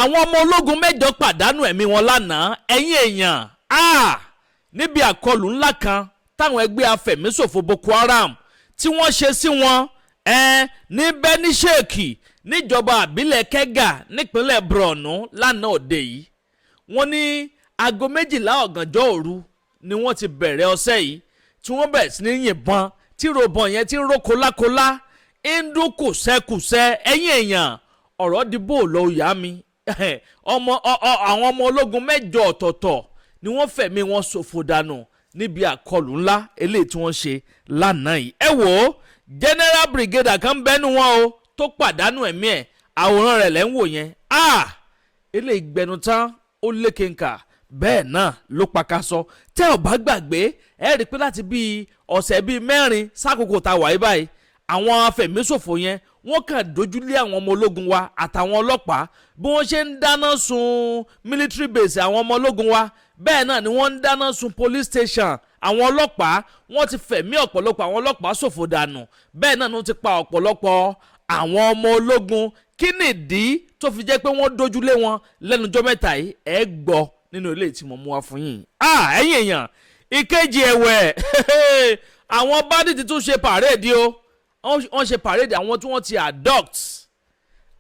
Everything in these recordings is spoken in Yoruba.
àwọn ọmọ ológun mẹ́jọ pàdánù ẹ̀mí wọn lánàá ẹ̀yin èèyàn níbi àkọlù ńlá kan táwọn ẹgbẹ́ afẹ̀míṣòfò Boko Haram tí wọ́n ṣe sí wọn ní Benisheki níjọba àbílẹ̀ Kega nípínlẹ̀ Borno lánàá òde yìí. wọ́n ní aago 12 ọ̀gànjọ́ òru ni wọ́n ti bẹ̀rẹ̀ ọ̀sẹ̀ yìí tí wọ́n bẹ̀rẹ̀ sí ní yìnbọn tí ròbọ̀n yẹn ti ń ró kólákólá ń dún kùsẹ́kùsẹ́ ẹ̀yin èèyàn ọ̀rọ̀ dìbò lọ ìyá mi àwọn ọmọ ológun mẹ́jọ ọ̀tọ̀ọ̀tọ̀ ni wọ́n fẹ̀mí wọn ṣòfò dànù níbi àkọlù ńlá eléyìí tí wọ́n ṣe lánàá yìí. ẹ wò ó general brigadier kan bẹ́nu wọn o tó pàdánù ẹ̀mí ẹ̀ àwòrán rẹ̀ lẹ́ ń wò yẹn eléyìí gbẹnu tán ó lékenkà bẹ́ẹ̀ náà ló pakasọ tẹ́ ò bá gbàgbé ẹ rí i pé láti bíi ọ̀sẹ̀ bíi 4 sákòókò tá a wà yí báyìí àwọn afẹ̀míṣòfò yẹn wọ́n kàn dojúlé àwọn ọmọ ológun wa àtàwọn ọlọ́pàá bí wọ́n ṣe ń dáná sun military base àwọn ọmọ ológun wa bẹ́ẹ̀ náà ni wọ́n ń dáná sun police station àwọn ọlọ́pàá wọ́n ti fẹ̀mí ọ̀pọ̀lọpọ̀ àwọn ọlọ́pàá ṣòfò dànù bẹ́ẹ̀ náà ni wọ́n ti pa ọ̀pọ̀lọpọ̀ àwọn ọmọ ológun kí nìdí tó fi jẹ́ pé wọ́n dojúlé wọn lẹ́nujọ́ mẹ́ta yìí ẹ gbọ́ nínú ilé tí mo mú wá fún yín. ẹ̀yin èèyàn ìkejì ẹ̀wẹ̀ àwọn bandits tún ṣe pàréèdì o wọ́n ṣe pàréèdì àwọn tí wọ́n ti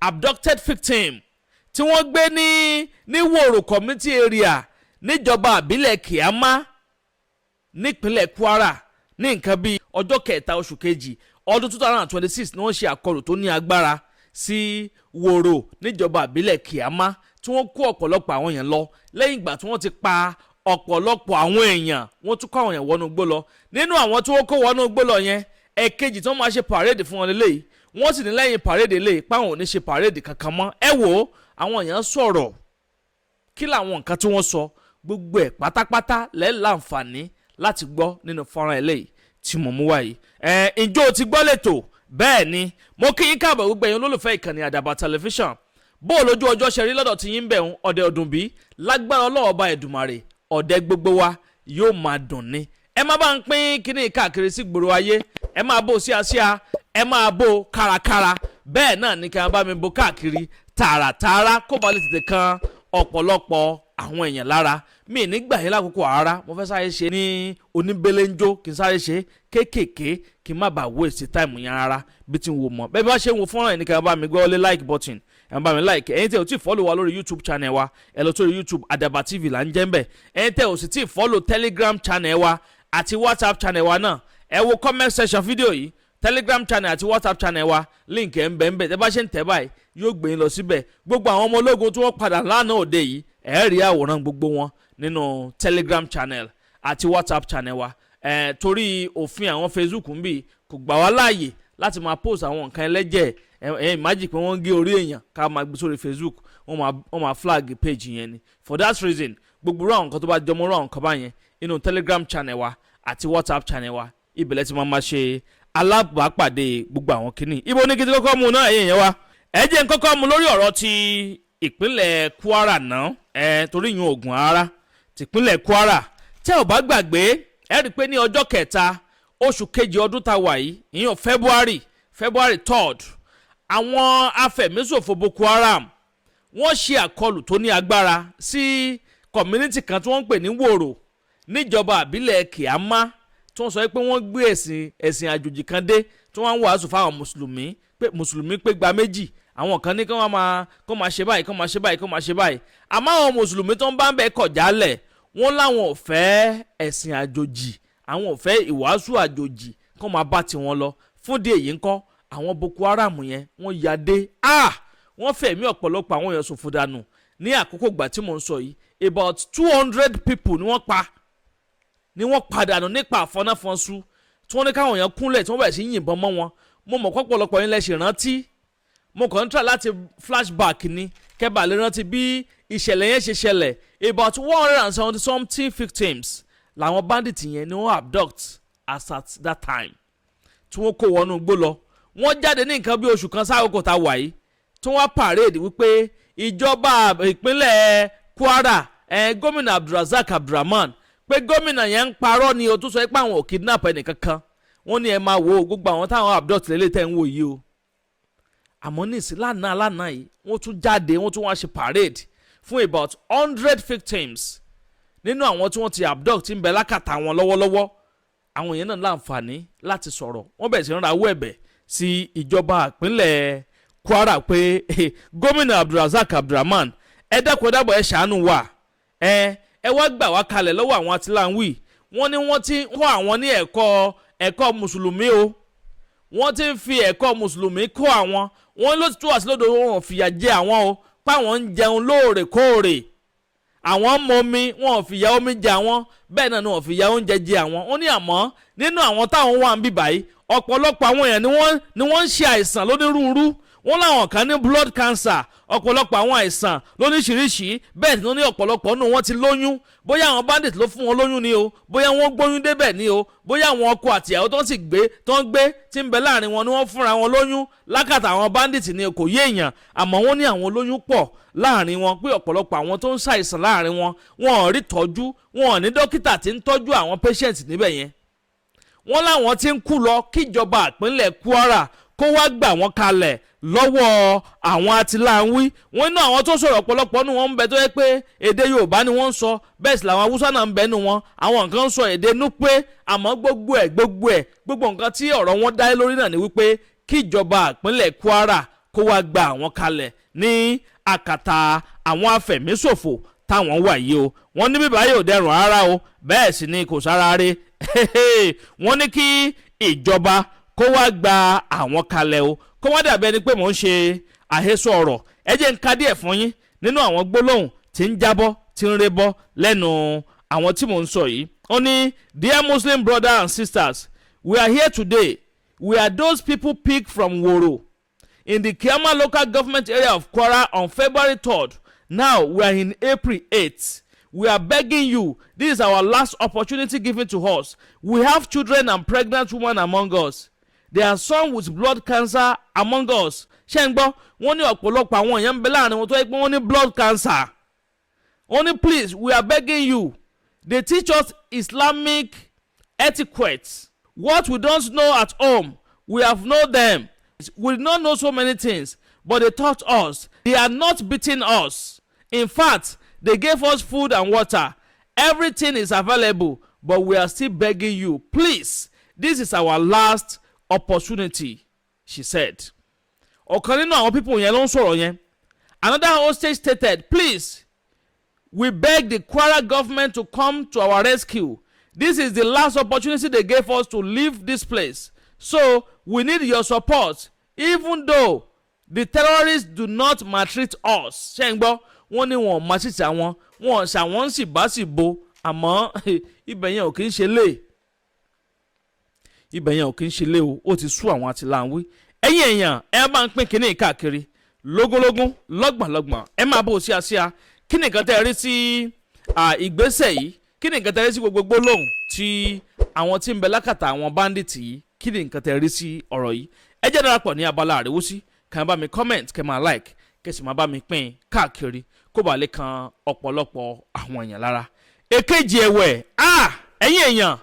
abducted victim tí wọ́n gbé ní Woro community area níjọba àbílẹ̀ Kiama nípínlẹ̀ Kwara ní nǹkan bíi ọjọ́ 3 oṣù kejì ọdún 2026 ni wọ́n ṣe àkọlù tó ní agbára sí Woro níjọba àbílẹ̀ Kiama tí wọ́n kó ọ̀pọ̀lọpọ̀ àwọn èèyàn lọ lẹ́yìn ìgbà tí wọ́n ti pa ọ̀pọ̀lọpọ̀ àwọn èèyàn wọ́n tún kó àwọn èèyàn wọnú igbó lọ nínú àwọn tí wọ́n kó wọnú igbó lọ yẹn ẹ̀kejì tí wọ́n máa ṣe pàréèdì fún wọn lélẹ́yìí wọ́n sì ní lẹ́yìn pàréèdì lè páwọn ò ní ṣe pàréèdì kankan mọ́ ẹ wò ó àwọn èèyàn sọ̀rọ̀ kí làwọn nǹkan tí wọ́n sọ gbogbo ẹ̀ pátápátá lẹ́ẹ̀ láǹfààní láti gbọ́ nínú fọ́nrán eléyìí tí mo mú wáyé ǹjọ́ ti gbọ́ lẹ́tọ̀ bẹ́ẹ̀ ni mo kí yín káàbọ̀ gbogbo ẹ̀yin olólùfẹ́ ìkànnì Àdàbà tẹlifíṣàn bó o lójú ọjọ́ ṣe rí lọ́dọ̀ tí yín bẹ̀ ń ọdẹ ọdún bí lágbára Ọlọ́run Ọba Èdùmàrè ọdẹ gbogbo wa yóò máa dùn ní. ẹ má bá ń pín kíní káàkiri sí gbòòrò ayé ẹ máa bó síasíá ẹ máa bó kárakára bẹ́ẹ̀ náà ní kí wọ́n bá mi bó káàkiri tààràtààrà kó ba lè tètè kan ọ̀pọ̀lọpọ̀ àwọn èèyàn lára mi nígbà yẹn lákòókò ara mo fẹ́ sáré ṣe ní oníbelenjo kí n sáré ṣe kéékèèké kí n má bàa waste time yẹn rárá bí tí n wò mọ́ bẹ́ẹ̀ bí wọ́n ṣe ń wo fọ́nrán yẹn ní kí wọ́n bá mi gbọ́ lé like button ẹ̀ ń bá mi like ẹ̀yin tẹ́ ò tí ì follow wa lórí YouTube channel wa ẹ̀ lọ sórí YouTube Àdàbà TV là ń jẹ́ ń bẹ̀ ẹ̀yin tẹ́ ò sì tí ì follow Telegram channel wa àti WhatsApp channel wa náà ẹ wo comment section fídíò yìí Telegram channel àti WhatsApp channel wa link ẹ̀ ń bẹ̀ ń bẹ̀ tẹ́ bá ṣe ń tẹ̀ báyìí yóò gbé yín lọ síbẹ̀ gbogbo àwọn ọmọ ológun tí wọ́n padà lánàá òde yìí ẹ rí àwòrán gbogbo wọn nínú Telegram channel àti WhatsApp channel wa torí òfin àwọn Facebook ń bì kò gbà wá láàyè láti máa post àwọn nǹkan ẹlẹ́jẹ̀ imagine pé wọ́n gé orí èèyàn ká máa gbé sórí Facebook wọ́n máa flag page yẹn ni for that reason gbogbo àwọn nǹkan tó bá jọmọ́ àwọn nǹkan báyẹn inú Telegram channel wa àti WhatsApp channel wa ibẹ̀lẹ̀ tí máa ṣe alábàápàdé gbogbo àwọn kìíní ibo ní gidi kọ́kọ́ mu náà èèyàn wa ẹ jẹ́ n kọ́kọ́ mu lórí ọ̀rọ̀ ti ìpínlẹ̀ Kwara náà torí yun oògùn ara tìpínlẹ̀ Kwara tẹ́ ò bá gbàgbé ẹ rí i pé ní ọjọ́ 3 oṣù kejì ọdún tá a wà yìí ìyẹn February 3rd àwọn afẹ̀míṣòfò Boko Haram wọ́n ṣe àkọlù tó ní agbára sí community kan tí wọ́n ń pè ní Woro níjọba àbílẹ̀ Kiama tí wọ́n sọ pé wọ́n gbé ẹ̀sìn àjòjì kan dé tí wọ́n ń wàásù fáwọn mùsùlùmí pé gba méjì àwọn kan ní kí wọ́n máa ṣe báyìí kí wọ́n máa ṣe báyìí kí wọ́n máa ṣe báyìí àmọ́ àwọn mùsùlùmí tó ń bá ń bẹ kọ̀ jálẹ̀ wọ́n láwọn ò fẹ́ ẹ̀sìn àjòjì àwọn ò fẹ́ ìwàásù àjòjì kí wọ́n máa bá tiwọn lọ fún díẹ̀ yìí ńkọ́ àwọn Boko Haram yẹn wọ́n ya dé wọ́n fẹ̀mí ọ̀pọ̀lọpọ̀ àwọn èèyàn ṣòfò dànù ní àkókò ìgbà tí mò ń sọ yìí about 200 people ni wọ́n padànù nípa àfọ́náfọ́nsú tí wọ́n ní káwọn èèyàn kúnlẹ̀ tí wọ́n bẹ̀rẹ̀ sí yìnbọn mọ́ wọn mo mọ̀ pọ̀pọ̀lọpọ̀ yín lẹ ṣe rántí mo kàn ń try láti flashback ni kẹ́bà lè rántí bí ìṣẹ̀lẹ̀ yẹn ṣe ṣẹlẹ̀ about 170 something victims làwọn bandits yẹn ni wọ́n abduct as at that time tí wọ́n kó wọnú igbó lọ wọ́n jáde ní nǹkan bí oṣù kan sáàkókò tá a wà yìí tí wọ́n parade wípé ìjọba ìpínlẹ̀ Kwara gómìnà Abdulrazak Abdulrahman pé gómìnà yẹn ń parọ́ ni o tó sọ pé àwọn ò kidnap ẹnìkankan wọ́n ní ẹ máa wo gbogbo àwọn táwọn abduct lélẹ̀ tẹ́ ń wò yìí o àmọ́ nísìn lánàá yìí wọ́n tún jáde wọ́n tún wá ṣe parade fún about 100 victims nínú àwọn tí wọ́n ti abduct tí ń bẹ lákàtà wọn lọ́wọ́lọ́wọ́. Àwọn èèyàn náà láǹfààní láti sọ̀rọ̀ wọ́n bẹ̀rẹ̀ sí ń rawọ́ ẹ̀bẹ̀ sí ìjọba ìpínlẹ̀ Kwara pé gómìnà Abdulrasaq Abdulrahman ẹ dákun dábọ̀ ẹ ṣàánú wa ẹ wá gbà wá kalẹ̀ lọ́wọ́ àwọn atiláwí. Wọ́n ní wọ́n ti ń kọ́ àwọn ní ẹ̀kọ́ mùsùlùmí o, wọ́n ti ń fi ẹ̀kọ́ mùsùlùmí kọ́ àwọn. Wọ́n ló ti tó wá sí lódò wọn fìyà jẹ àwọn o páwọn ń jẹun lóòrèkóòrè, àwọn mọmi wọn ò fìyà omi jẹ àwọn, bẹ́ẹ̀ náà ni wọn ò fìyà oúnjẹ jẹ àwọn. Wọ́n ní àmọ́ nínú àwọn táwọn wà ń bì báyìí ọ̀pọ̀lọpọ̀ àwọn èèyàn ni wọ́n ń ṣe àìsàn lónírúurú. Wọ́n láwọn kan ní blood cancer, ọ̀pọ̀lọpọ̀ àwọn àìsàn lóníṣiríṣi, bẹ́ẹ̀ ni wọ́n ní ọ̀pọ̀lọpọ̀ nù wọ́n ti lóyún. Bóyá àwọn bandit ló fún wọn lóyún ni o, bóyá wọ́n gbóyún débẹ̀ ni o, bóyá àwọn ọkọ àtìyàwó tó ń gbé tí ń bẹ láàrin wọn ni wọ́n fúnra wọn lóyún lákàtà àwọn bandit ni kò yé èèyàn. Àmọ́ wọ́n ní àwọn olóyún pọ̀ láàrin wọn pé ọ̀pọ̀lọpọ̀ àwọn tó ń ṣàìsàn láàrin wọn ò rí tọ́jú, wọn ò ní dókítà tí ń tọ́jú àwọn patient níbẹ̀ yẹn. Wọ́n láwọn tí ń kú lọ kíjọba ìpínlẹ̀ Kwara kó wá gbà wọ́n kalẹ̀ lọ́wọ́ àwọn atiláwí. Wọ́n inú àwọn tó sọ̀rọ̀ ọ̀pọ̀lọpọ̀ nù wọ́n ń bẹ tó yẹ pé èdè Yorùbá ni wọ́n ń sọ, bẹ́ẹ̀ sì làwọn Haúsá náà ń bẹ nù wọn, àwọn nǹkan ń sọ èdè Núpé. Àmọ́ gbogbo nǹkan tí ọ̀rọ̀ wọn dá lórí náà ni wípé kíjọba ìpínlẹ̀ Kwara kó wá gbà wọ́n kalẹ̀ ní àkàtà àwọn afẹ̀míṣòfò táwọn wà yìí o. Wọ́n ní bíbá yóò dẹrùn rárá o, bẹ́ẹ̀ sì ni kò sára rí. Wọ́n ní kí ìjọba kó wá gba àwọn kalẹ̀ o, kó wá dàbí ẹni pé mò ń ṣe àhesọ ọ̀rọ̀. Ẹ jẹ́ n ka díẹ̀ fún yín nínú àwọn gbólóhùn tí ń jábọ́ tí ń rébọ́ lẹ́nu àwọn tí mò ń sọ yìí. Ó ní, dear Muslim brothers and sisters, we are here today. We are those people picked from Woro in the Kiama local government area of Kwara on February 3rd. Now we are in April 8th. We are begging you, this is our last opportunity given to us. We have children and pregnant women among us. There are some with blood cancer among us. Ṣé ń gbọ́? Wọ́n ní ọ̀pọ̀lọpọ̀ àwọn èèyàn ń bẹ láàrin wọn tó yẹ pé wọ́n ní blood cancer. Only please, we are begging you. They teach us Islamic etiquette. What we don't know at home, we have known them. We did not know so many things, but they taught us. They are not beating us. In fact, they gave us food and water. Everything is available, but we are still begging you. Please, this is our last opportunity, she said. Ọ̀kan nínú àwọn people yẹn ló ń sọ̀rọ̀ yẹn. Another hostage stated, please, we beg the Kwara government to come to our rescue. This is the last opportunity they gave us to leave this place. So, we need your support, even though the terrorists do not maltreat us. Ṣé ń gbọ́? Wọ́n ní wọn máa ṣìṣe àwọn, wọn ṣàwọn sì bá sì bo, àmọ́ ibẹ̀ yẹn ò kì í ṣe lé. Ibẹ̀ yẹn ò kì í ṣe lé o, ó ti sú àwọn atiláwí. Ẹ̀yin èèyàn, ẹ bá ń pín kínní káàkiri lógúnlógún lọ́gbọ̀nlọ́gbọ̀n. Ẹ máa bó síasíá. Kí ni nǹkan tẹ́ ẹ rí sí ìgbésẹ̀ yìí? Kí ni nǹkan tẹ́ ẹ rí sí gbogbo gbólóhùn tí àwọn tí ń bẹ lákàtà àwọn báńdíìtì yìí? Kí ni nǹkan tẹ́ ẹ rí sí ọ̀rọ̀ yìí? Ẹ jẹ́ darapọ̀ ní abala àríwósí, kàn bá mi comment, kẹ́ máa like, kẹ́ sì máa bá mi pín káàkiri kó bàa lè kan ọ̀pọ̀lọpọ̀ àwọn èèyàn lára. Èkejì ẹ̀wẹ̀, ẹ̀yin èèyàn,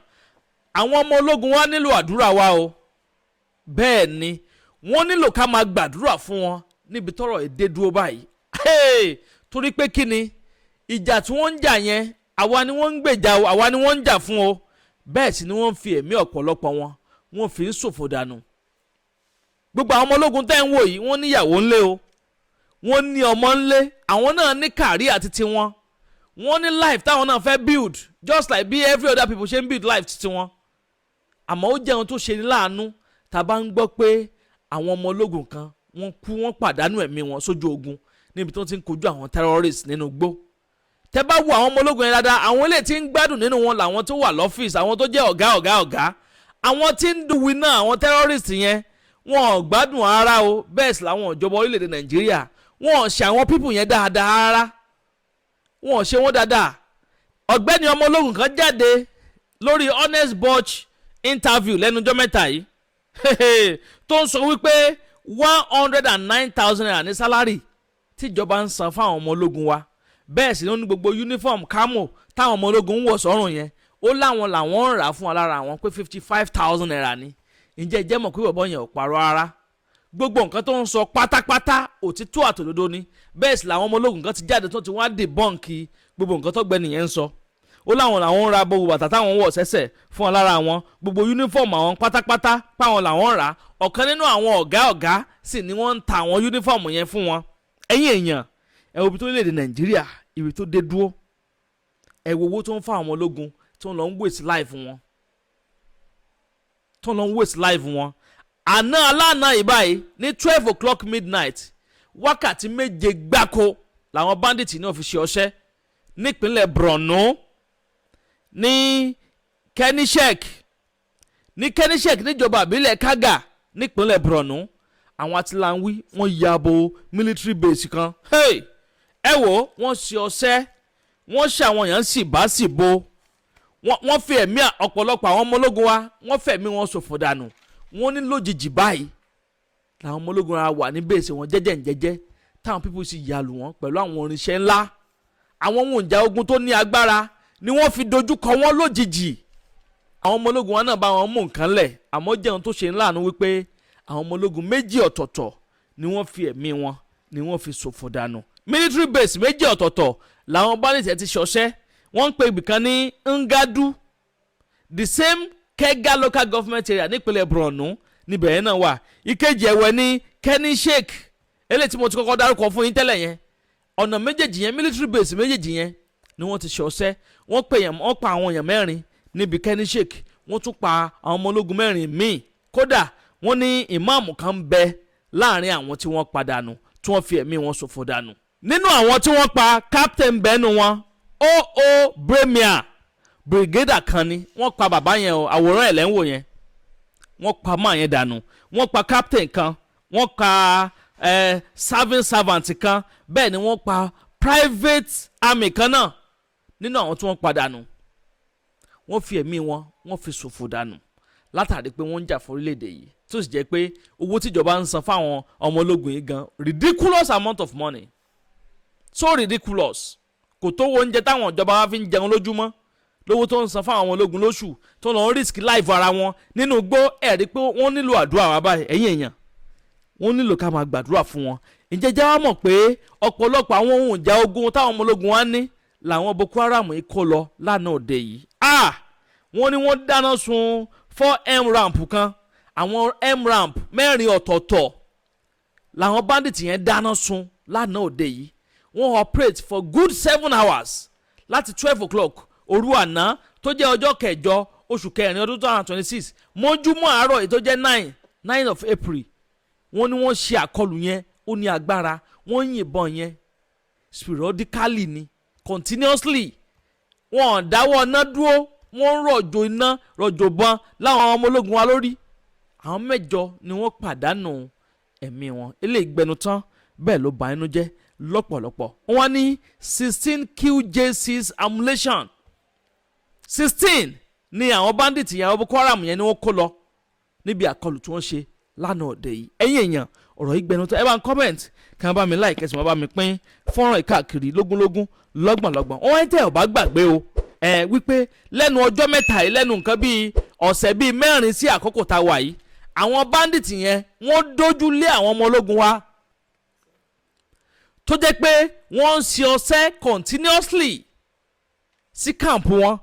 àwọn ọmọ ológun wa nílò àdúrà wa o. Bẹ́ẹ̀ ni, wọ́n nílò ká máa gbàdúrà fún wọn níbi tọ́rọ̀ èdè dúró báyìí. Torí pé kí ni ìjà tí wọ́n ń jà yẹn, àwa ni wọ́n ń gbèjà o, àwa ni wọ́n ń jà fún o. Bẹ́ẹ̀ sì ni wọ́n fi ẹ̀mí ọ̀pọ̀lọpọ̀ wọ́n fi ń ṣòfò dànù. Gbogbo àwọn ọmọ ológun tẹ́ ń wò yìí, wọ́n níyàwó ńlé o, wọ́n ní ọmọ ńlé, àwọn náà ní kàrí àti tiwọn, wọ́n ní life táwọn náà fẹ́ build just like bí every other people ṣe ń build life ti tiwọn. Àmọ́ ó jẹ́ ohun tó ṣe ní láàánú tá a bá ń gbọ́ pé àwọn ọmọ ológun kan wọ́n kú, wọ́n pàdánù ẹ̀mí wọn sójú ogun níbi tó ti ń kojú àwọn terrorists nínú igbó. Tẹ́ bá wo àwọn ọmọ ológun yẹn dáadáa, àwọn eléyìí tí ń gbádùn nínú wọn làwọn tó wà lọ́fíìsì, àwọn tó jẹ́ ọ̀gá. Àwọn tí ń duwi náà, àwọn terrorists yẹn, wọn ò gbádùn ara o. Bẹ́ẹ̀ sì làwọn ìjọba orílẹ̀-èdè Nàìjíríà, wọn ò ṣe àwọn people yẹn dáadáa rárá. Wọn ò ṣe wọ́n dáadáa. Ọ̀gbẹ́ni ọmọ ológun kan jáde lórí Honest Bunch interview lẹ́nu ọjọ́ mẹ́ta yìí tó ń sọ wípé 109,000 naira ní sálárì tíjọba ń san fáwọn ọmọ ológun wa. Bẹ́ẹ̀ sì ló ní gbogbo uniform camo táwọn ọmọ ológun ń wọ̀ sọ́rùn yẹn, ó láwọn làwọn ń rà fún alára àwọn pé 55,000 naira ni. Ǹjẹ́ jẹ́ mọ̀ pé bọ̀bọ̀ yẹn ò parọ́ rárá. gbogbo nǹkan tó ń sọ pátápátá òtítọ́ àtòdodo ni. Bẹ́ẹ̀ sì làwọn ọmọ ológun kan ti jáde tó ti wá debunk gbogbo nǹkan tó gbẹ́ni yẹn ń sọ. Ó láwọn làwọn ń ra gbogbo bàtà táwọn ń wọ̀ sẹ́sẹ̀ fún lára wọn, gbogbo uniform àwọn pátápátá páwọn làwọn ń rà. Ọ̀kan nínú àwọn ọ̀gá sì ni wọ́n ń ta àwọn uniform yẹn fún wọn. Ẹ̀yin èèyàn, ẹ wo ibi tó lédè Nàìjíríà ibi tó dé dúró. Ẹ wo owó tó ń fún àwọn ológun tó ń lọ ń waste life wọn. Àná aláàná ìbáyìí ní 12 o'clock midnight wákàtí 7 gbáko làwọn bandits ní ọ̀fíìsì ọṣẹ́ nípínlẹ̀ Borno ní Kenishek níjọba àbílẹ̀ Kaga nípínlẹ̀ Borno. Àwọn atiláwí wọ́n yabo military base kan. Ẹ wò wọ́n ṣe ọṣẹ́, wọ́n ṣe àwọn èèyàn sì bá sì bo, wọ́n fi ẹ̀mí ọ̀pọ̀lọpọ̀ àwọn ọmọ ológun wa wọ́n fẹ̀mí wọn ṣòfò dànù. Wọ́n ní lójijì báyìí làwọn ọmọ ológun wa wà ní bẹ́ẹ̀sì wọn jẹ́jẹ́ táwọn pípọ̀ sì yàlù wọn pẹ̀lú àwọn orinṣẹ́ ńlá. Àwọn ohun ìjà ogun tó ní agbára ni wọ́n fi dojú kọ wọ́n lójijì. Àwọn ọmọ ológun wa náà bá wọn mú nǹkan lẹ̀, àmọ́ jẹun tó ṣe ńláàánú wípé àwọn ọmọ ológun 2 ọ̀tọ̀ọ̀tọ̀ ni wọ́n fi ẹ̀mí wọn ni wọ́n fi ṣòfò dànù. Military base 2 ọ̀tọ̀ọ̀tọ̀ làwọn bandits ti ṣọṣẹ́. Wọ́n ń pe ibìkan ní Ngadu, the same Kega local government area nípínlẹ̀ Borno níbẹ̀ yẹn náà wà. Ìkejì ẹ̀wẹ̀ ní Kenishek, eléyìí tí mo ti kọ́kọ́ dárúkọ fún yín tẹ́lẹ̀ yẹn. Ọ̀nà méjèèjì yẹn, military base méjèèjì yẹn ni wọ́n ti ṣọṣẹ́. Wọ́n pa àwọn èèyàn 4 níbi Kenishek, wọ́n tún pa àwọn ọmọ ológun 4 míì. Kódà wọ́n ní ìmáàmù kan ń bẹ láàrin àwọn tí wọ́n padànù tí wọ́n fi ẹ̀mí wọn ṣòfò dànù. Nínú àwọn tí wọ́n pa, captain bẹ́ẹ̀nu wọn O.O. Bremia, brigadier kan ni wọ́n pa bàbá yẹn o, àwòrán ẹ̀ lẹ́wọ̀ yẹn. Wọ́n pa máa yẹn dànù. Wọ́n pa captain kan, wọ́n pa serving servant kan, bẹ́ẹ̀ ni wọ́n pa private army kan náà nínú àwọn tí wọ́n padànù. Wọ́n fi ẹ̀mí wọn wọ́n fi ṣòfò dànù látàrí pé wọ́n ń jà fún orílẹ̀-èdè yìí, tó sì jẹ́ pé owó tíjọba ń san fáwọn ọmọ ológun yìí gan ridiculous amount of money, so ridiculous. Kò tó wo oúnjẹ táwọn ìjọba wa fi ń jẹun lójúmọ́ lówó tó ń san fáwọn ọmọ ológun lóṣù tó lọ ń risk life ara wọn nínú igbó. Ẹ̀rí pé wọ́n nílò àdúrà wa báyìí. Ẹ̀yin èèyàn, wọ́n nílò ká máa gbàdúrà fún wọn. Ǹjẹ́ jẹ́ wá mọ̀ pé ọ̀pọ̀lọpọ̀ àwọn ohun ìjà ogun táwọn ọmọ ológun wa ní làwọn Boko Haram yìí kó lọ lánàá òde yìí. Wọ́n ní wọ́n dáná sun 4M ramp kan, àwọn M ramp 4 ọ̀tọ̀ọ̀tọ̀ làwọn bandits yẹn dáná sun lánàá òde yìí. Wọ́n operate for good 7 hours láti 12 o'clock òru àná tó jẹ́ ọjọ́ 8 oṣù kẹrin ọdún 2026 mọ́júmọ́ àárọ̀ èyí tó jẹ́ 9 of April. Wọ́n ní wọ́n ṣe àkọlù yẹn ó ní agbára. Wọ́n yìnbọn yẹn sporadically ni, continuously. Wọ́n dáwọ́ iná dúró, wọ́n ń rọ̀jò iná rọ̀jò bọn láwọn ọmọ ológun wa lórí. Àwọn 8 ni wọ́n pàdánù ẹ̀mí wọn. Eléyìí gbẹnu tán bẹ́ẹ̀ ló bà inú jẹ́ lọ́pọ̀lọpọ̀. Wọ́n ní 16 QJ6 ammunition. 16 ni àwọn bandits yẹn, àwọn Boko Haram yẹn ni wọ́n kó lọ níbi àkọlù tí wọ́n ṣe lánàá òde yìí. Ẹ̀yin èèyàn, ọ̀rọ̀ yìí gbẹnu tán. Ẹ bá ń comment, kí wọ́n bá mi like, kẹ́sì wọ́n bá mi pín fọ́nrán ìkáàkiri lógúnlógún lọ́gbọ̀nlọ́gbọ̀n. Wọ́n ń tẹ́ ọ̀ bá gbàgbé o wípé lẹ́nu ọjọ́ mẹ́ta yìí, lẹ́nu nǹkan bíi ọ̀sẹ̀ bíi 4 sí àkókò tá a wà yìí, àwọn bandits yẹn wọ́n dojú lé àwọn ọmọ ológun wa tó jẹ́ pé wọ́n ń ṣe ọṣẹ́ continuously sí camp wọn.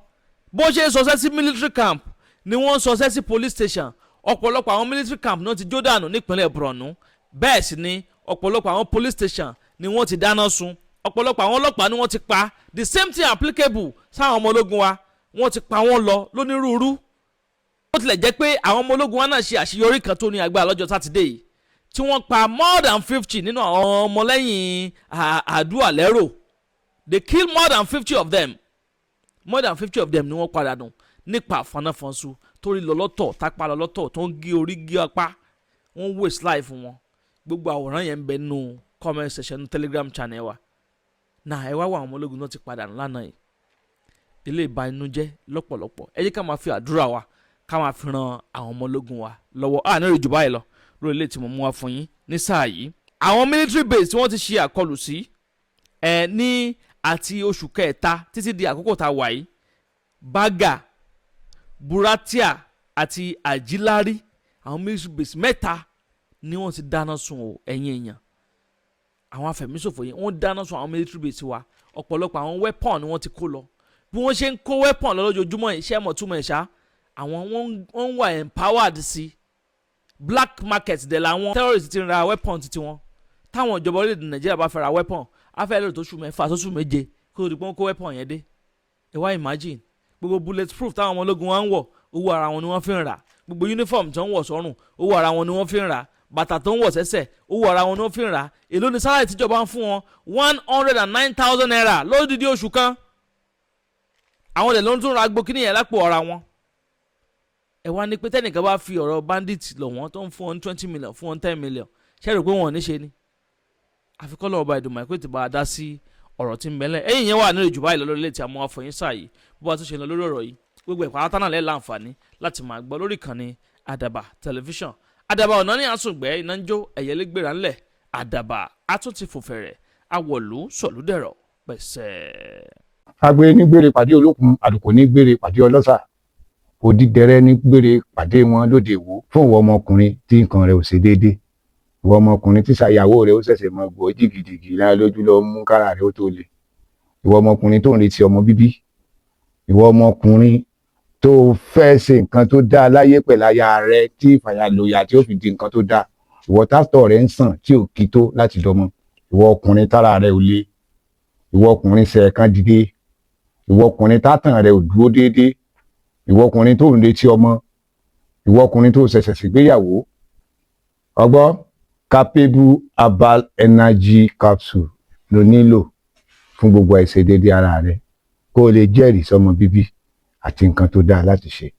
Bó ṣe ń ṣọṣẹ́ sí military camp ni wọ́n ń ṣọṣẹ́ sí police station. Ọ̀pọ̀lọpọ̀ àwọn military camp náà ti jó dànù nípínlẹ̀ Borno. Bẹ́ẹ̀ sì ni ọ̀pọ̀lọpọ̀ àwọn police station ni wọ́n ti dáná sun. Ọ̀pọ̀lọpọ̀ àwọn ọlọ́pàá ni wọ́n ti pa. The same thing applicable sáwọn ọmọ ológun wa, wọ́n ti pa wọ́n lọ lónírúurú. Ó tilẹ̀ jẹ́ pé àwọn ọmọ ológun wa náà ṣe àṣeyọrí kan tó ní agbára lọ́jọ́ Sátidé yìí tí wọ́n pa more than 50 nínú àwọn ọmọlẹ́yìn àdúrà lẹ́rò. They kill more than 50 of them. More than 50 of them ni wọ́n padà nù nípa àfanáfanṣu torí lọ́lọ́tọ̀ tápá lọ́lọ́tọ̀ tó ń gé orí gé apá. Wọ́n waste life wọn. Gbogbo àwòrán yẹn ń bẹ nínú comment section Telegram channel wa. Náà ẹ wá wá àwọn ọmọ ológun náà ti padà nù lánàá yìí. Ilé ìbànújẹ́ lọ́pọ̀lọpọ̀. Ẹ jẹ́ ká máa fi àdúrà wa ká máa fi ran àwọn ọmọ ológun wa lọ́wọ́. Ní ìrìjù báyìí lọ lórí ilé tí mo mú wá fún yín ní sáà yìí. Àwọn military base tí wọ́n ti ṣe àkọlù sí ní àti oṣù kẹta títí di àkókò tá a wà yìí, Baga, Buratia àti Ajilari, àwọn military base 3 ni wọ́n ti dáná sun o ẹ̀yin èèyàn. Àwọn afẹ̀míṣòfò yìí wọ́n dáná sun àwọn military base wa, ọ̀pọ̀lọpọ̀ àwọn weapon ni wọ́n ti kó lọ. Bí wọ́n ṣe ń kó weapon lọ lójoojúmọ́ iṣẹ́ mọ̀túmọ̀ ẹ̀ṣá, àwọn wọ́n wà empowered sí black market dẹ̀ làwọn terrorists ti ń ra weapon títí wọn. Táwọn ìjọba orílẹ̀-èdè Nàìjíríà bá fẹ́ ra weapon á fẹ́ lò tó oṣù mẹ́fà tó oṣù méje kó o di pé wọ́n kó weapon yẹn dé. Ẹ wá imagine gbogbo bulletproof táwọn ọmọ ológun wa ń wọ̀ owó ara wọn ni wọ́n fi ń rà, gbogbo uniform tó ń wọ̀ sọ́rùn owó ara wọn ni wọ́n fi ń rà, bàtà tó ń wọ̀ sẹ́sẹ̀ owó ara wọn ni wọ́n fi ń rà. Èló ni sáláì tíjọba ń fún wọn 109,000 naira lódìdí oṣù kan. Àwọn ọ̀dẹ̀ ló ń tún ra gbó kíní yẹn lápò ara wọn. Ẹ wá ní pé tẹ́nìkan bá fi ọ̀rọ̀ bandit lọ̀ wọ́n tó ń fún wọn 20 million fún wọn 10 million ṣé rò pé wọn ò ní ṣe ni. Àfikọ́ lọ́wọ́ bá ìdùnmọ̀ ẹ̀kọ́ ìtìbá dá sí ọ̀rọ̀ tí ń bẹ́lẹ̀. Ẹ̀yìn yẹn wà nílò ìjùbá ìlọ́lọ́ ilé tí a mú afọyín sáà yìí bó bá tún ṣe lọ lórí ọ̀rọ̀ yìí gbogbo ẹ̀kọ́ atánà lẹ́ láǹfààní láti máa gbọ́ lórí ìkànnì Àdàbà tẹlifíṣàn. Àdàbà ọ̀nà ní àsùngbẹ́ iná ń jó ẹ̀yẹ́lẹ́gbẹ̀rẹ̀ ńlẹ̀. Àdàbà àtúntì fòfẹ̀rẹ̀ àwọ̀lú sọ̀lúdẹ̀rọ̀ pẹ̀sẹ̀. Agbe ní gbére pàdé olókun, àlùkò ní gbére pàdé ọlọ́ṣà, òdìdẹrẹ́ ní gbére pàdé wọn lóde ìwò. Fún ìwọ ọmọkùnrin tí nǹkan rẹ̀ ò ṣe déédéé, ìwọ ọmọkùnrin tí ṣàyàwó rẹ̀ ó ṣẹ̀ṣẹ̀ mọ gbọ́ jìgìjìgì lára lójú lọ mú kára rẹ̀ ó tó le, ìwọ ọmọkùnrin tó ń retí ọmọ bíbí, ìwọ ọmọkùnrin tó fẹ́ ṣe nǹkan tó dáa láyé pẹ̀lú aya rẹ̀ tí ìfàyàlòyà tí ó fi di nǹkan tó dáa, ìwọ tásítọ̀ rẹ̀ ń sàn tí ò kí tó láti dọmọ, ìwọ ọkùnrin tára rẹ̀ ò le, ìwọ ọkùnrin ṣẹ̀ẹ̀kan dìde, ìwọ ọkùnrin tátàn rẹ̀ ò dúró déédéé, ìwọ ọkùnrin tó ń retí ọmọ, ìwọ ọkùnrin tó ṣẹ̀ṣẹ̀ ṣègbéyàwó. Ọgbọ́ capable herbal energy capsule ló nílò fún gbogbo àìṣedéédé ara rẹ̀ kó o lè jẹ́rìí sọmọ bíbí àti nǹkan tó dáa láti ṣe.